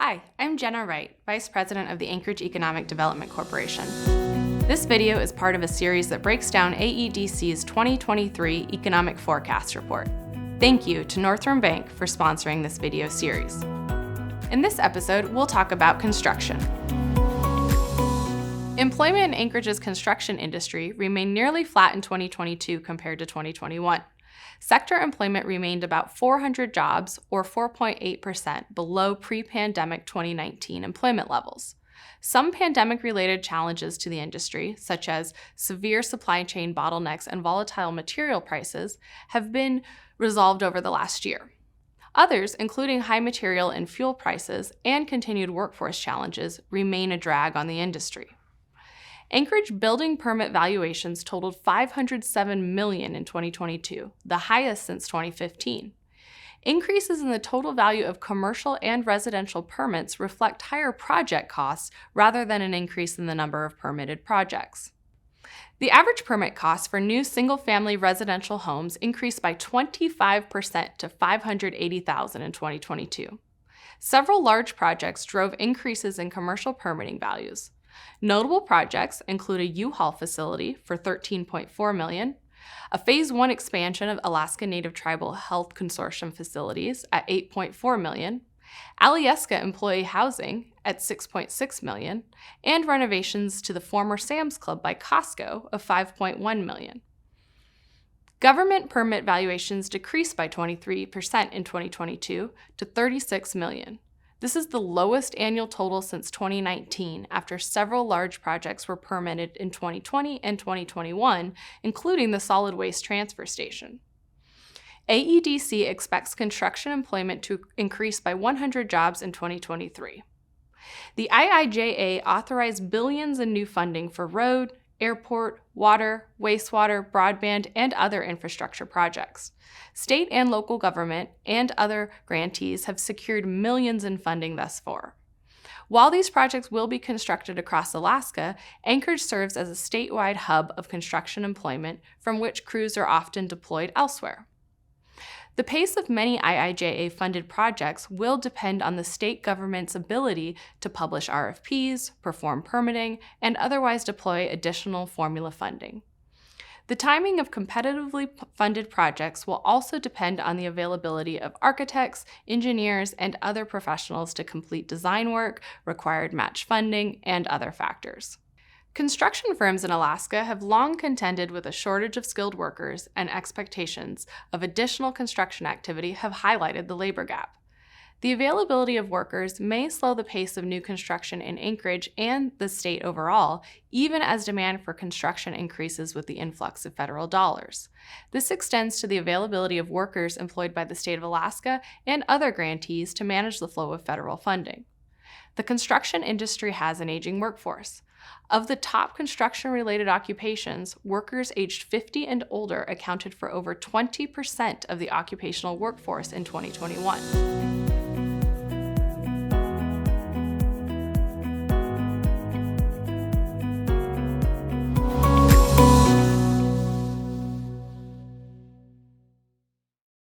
Hi, I'm Jenna Wright, Vice President of the Anchorage Economic Development Corporation. This video is part of a series that breaks down AEDC's 2023 Economic Forecast Report. Thank you to Northern Bank for sponsoring this video series. In this episode, we'll talk about construction. Employment in Anchorage's construction industry remained nearly flat in 2022 compared to 2021. Sector employment remained about 400 jobs, or 4.8%, below pre-pandemic 2019 employment levels. Some pandemic-related challenges to the industry, such as severe supply chain bottlenecks and volatile material prices, have been resolved over the last year. Others, including high material and fuel prices and continued workforce challenges, remain a drag on the industry. Anchorage building permit valuations totaled $507 million in 2022, the highest since 2015. Increases in the total value of commercial and residential permits reflect higher project costs rather than an increase in the number of permitted projects. The average permit cost for new single-family residential homes increased by 25% to $580,000 in 2022. Several large projects drove increases in commercial permitting values. Notable projects include a U-Haul facility for $13.4 million, a Phase 1 expansion of Alaska Native Tribal Health Consortium facilities at $8.4 million, Alyeska employee housing at $6.6 million, and renovations to the former Sam's Club by Costco of $5.1 million. Government permit valuations decreased by 23% in 2022 to $36 million. This is the lowest annual total since 2019 after several large projects were permitted in 2020 and 2021, including the solid waste transfer station. AEDC expects construction employment to increase by 100 jobs in 2023. The IIJA authorized billions in new funding for road, airport, water, wastewater, broadband, and other infrastructure projects. State and local government and other grantees have secured millions in funding thus far. While these projects will be constructed across Alaska, Anchorage serves as a statewide hub of construction employment from which crews are often deployed elsewhere. The pace of many IIJA-funded projects will depend on the state government's ability to publish RFPs, perform permitting, and otherwise deploy additional formula funding. The timing of competitively funded projects will also depend on the availability of architects, engineers, and other professionals to complete design work, required match funding, and other factors. Construction firms in Alaska have long contended with a shortage of skilled workers, and expectations of additional construction activity have highlighted the labor gap. The availability of workers may slow the pace of new construction in Anchorage and the state overall, even as demand for construction increases with the influx of federal dollars. This extends to the availability of workers employed by the state of Alaska and other grantees to manage the flow of federal funding. The construction industry has an aging workforce. Of the top construction-related occupations, workers aged 50 and older accounted for over 20% of the occupational workforce in 2021.